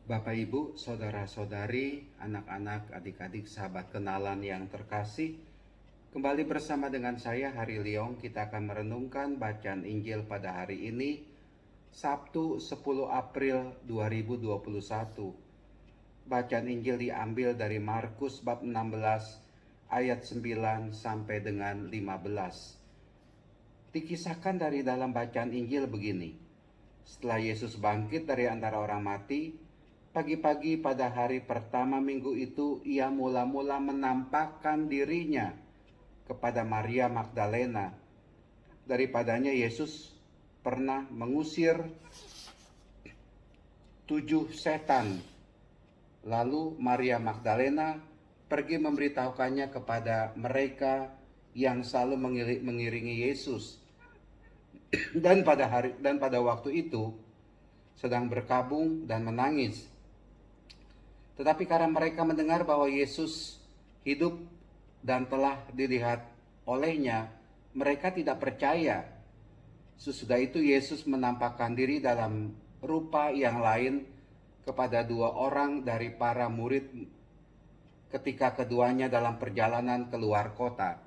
Bapak, Ibu, saudara-saudari, anak-anak, adik-adik, sahabat kenalan yang terkasih, kembali bersama dengan saya Hari Leong. Kita akan merenungkan bacaan Injil pada hari ini, Sabtu 10 April 2021. Bacaan Injil diambil dari Markus bab 16 ayat 9 sampai dengan 15. Dikisahkan dari dalam bacaan Injil begini. Setelah Yesus bangkit dari antara orang mati, pagi-pagi pada hari pertama minggu itu, ia mula-mula menampakkan dirinya kepada Maria Magdalena. Daripadanya Yesus pernah mengusir 7 setan. Lalu Maria Magdalena pergi memberitahukannya kepada mereka yang selalu mengiringi Yesus. Dan pada waktu itu sedang berkabung dan menangis. Tetapi karena mereka mendengar bahwa Yesus hidup dan telah dilihat olehnya, mereka tidak percaya. Sesudah itu Yesus menampakkan diri dalam rupa yang lain kepada 2 orang dari para murid ketika keduanya dalam perjalanan keluar kota.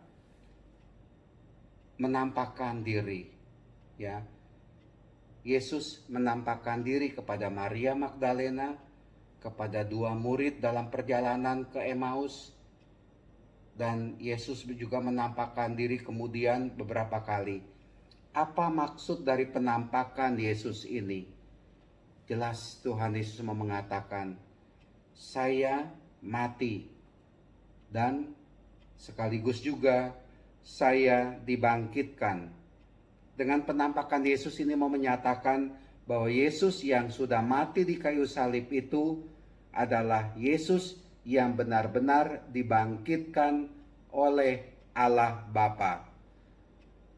Menampakkan diri, ya. Yesus menampakkan diri kepada Maria Magdalena, kepada 2 murid dalam perjalanan ke Emmaus, dan Yesus juga menampakkan diri kemudian beberapa kali. Apa maksud dari penampakan Yesus ini? Jelas Tuhan Yesus mau mengatakan, saya mati dan sekaligus juga saya dibangkitkan. Dengan penampakan Yesus ini mau menyatakan bahwa Yesus yang sudah mati di kayu salib itu adalah Yesus yang benar-benar dibangkitkan oleh Allah Bapa.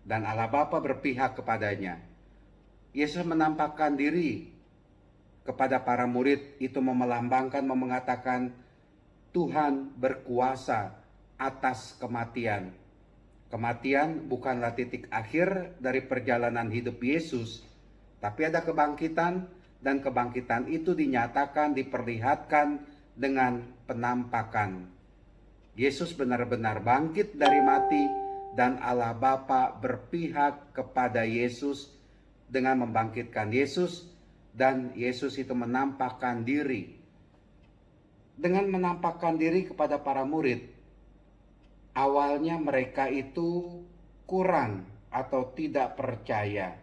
Dan Allah Bapa berpihak kepadanya. Yesus menampakkan diri kepada para murid itu melambangkan, mengatakan Tuhan berkuasa atas kematian. Kematian bukanlah titik akhir dari perjalanan hidup Yesus, tapi ada kebangkitan, dan kebangkitan itu dinyatakan, diperlihatkan dengan penampakan. Yesus benar-benar bangkit dari mati, dan Allah Bapa berpihak kepada Yesus dengan membangkitkan Yesus, dan Yesus itu menampakkan diri. Dengan menampakkan diri kepada para murid, awalnya mereka itu kurang atau tidak percaya.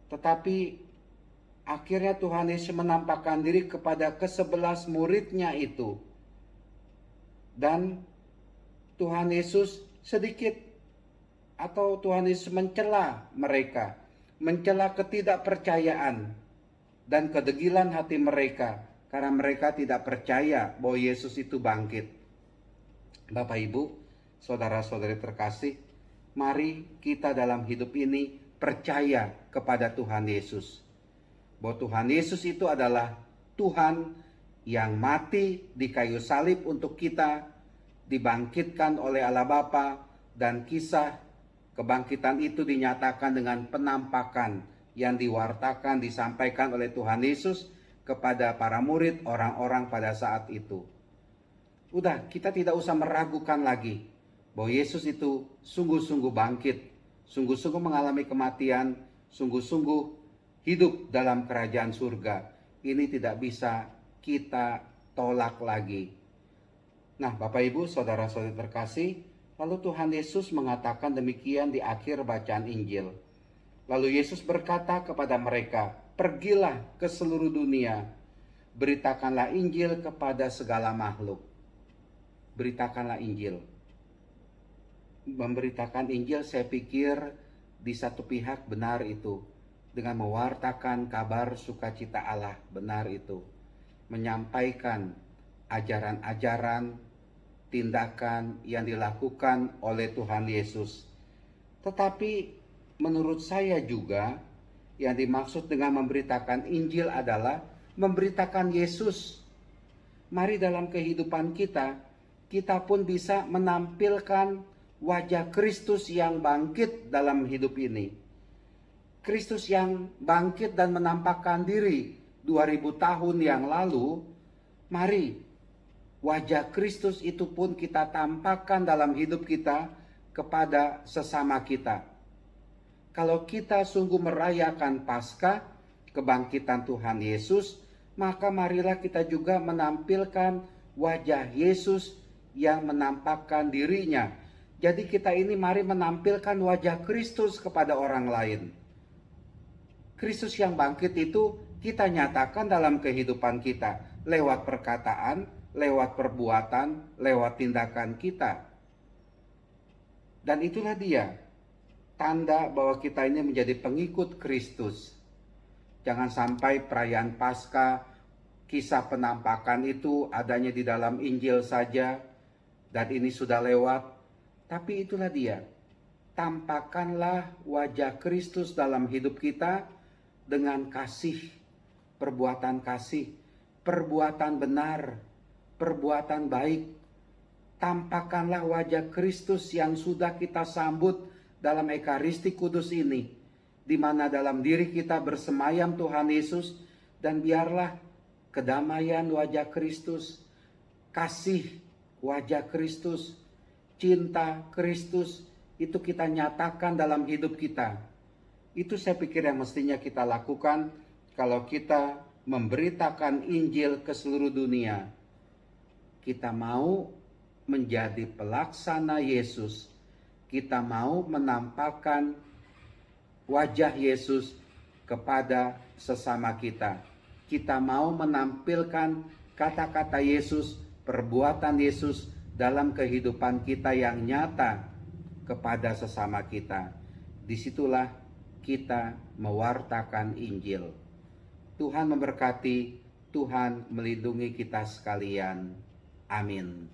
Tetapi akhirnya Tuhan Yesus menampakkan diri kepada ke-11 muridnya itu. Dan Tuhan Yesus Tuhan Yesus mencela mereka. Mencela ketidakpercayaan dan kedegilan hati mereka. Karena mereka tidak percaya bahwa Yesus itu bangkit. Bapak, Ibu, saudara-saudari terkasih, mari kita dalam hidup ini percaya kepada Tuhan Yesus. Bahwa Tuhan Yesus itu adalah Tuhan yang mati di kayu salib untuk kita, dibangkitkan oleh Allah Bapa, dan kisah kebangkitan itu dinyatakan dengan penampakan yang diwartakan, disampaikan oleh Tuhan Yesus kepada para murid, orang-orang pada saat itu. Udah, kita tidak usah meragukan lagi bahwa Yesus itu sungguh-sungguh bangkit, sungguh-sungguh mengalami kematian, sungguh-sungguh hidup dalam kerajaan surga. Ini tidak bisa kita tolak lagi. Nah, Bapak, Ibu, saudara-saudari terkasih, lalu Tuhan Yesus mengatakan demikian di akhir bacaan Injil. Lalu Yesus berkata kepada mereka, pergilah ke seluruh dunia, beritakanlah Injil kepada segala makhluk. Beritakanlah Injil. Memberitakan Injil, saya pikir di satu pihak benar itu, dengan mewartakan kabar sukacita Allah, benar itu. Menyampaikan ajaran-ajaran, tindakan yang dilakukan oleh Tuhan Yesus. Tetapi menurut saya juga yang dimaksud dengan memberitakan Injil adalah memberitakan Yesus. Mari dalam kehidupan kita pun bisa menampilkan wajah Kristus yang bangkit dalam hidup ini. Kristus yang bangkit dan menampakkan diri 2000 tahun yang lalu, mari wajah Kristus itu pun kita tampakkan dalam hidup kita kepada sesama kita. Kalau kita sungguh merayakan Paskah, kebangkitan Tuhan Yesus, maka marilah kita juga menampilkan wajah Yesus yang menampakkan dirinya. Jadi kita ini mari menampilkan wajah Kristus kepada orang lain. Kristus yang bangkit itu kita nyatakan dalam kehidupan kita, lewat perkataan, lewat perbuatan, lewat tindakan kita. Dan itulah dia, tanda bahwa kita ini menjadi pengikut Kristus. Jangan sampai perayaan Paskah, kisah penampakan itu adanya di dalam Injil saja, dan ini sudah lewat. Tapi itulah dia, tampakkanlah wajah Kristus dalam hidup kita dengan kasih, perbuatan benar, perbuatan baik. Tampakkanlah wajah Kristus yang sudah kita sambut dalam Ekaristi Kudus ini, di mana dalam diri kita bersemayam Tuhan Yesus, dan biarlah kedamaian wajah Kristus, kasih wajah Kristus, cinta Kristus itu kita nyatakan dalam hidup kita. Itu saya pikir yang mestinya kita lakukan kalau kita memberitakan Injil ke seluruh dunia. Kita mau menjadi pelaksana Yesus. Kita mau menampakkan wajah Yesus kepada sesama kita. Kita mau menampilkan kata-kata Yesus, perbuatan Yesus dalam kehidupan kita yang nyata kepada sesama kita. Disitulah kita mewartakan Injil. Tuhan memberkati, Tuhan melindungi kita sekalian. Amin.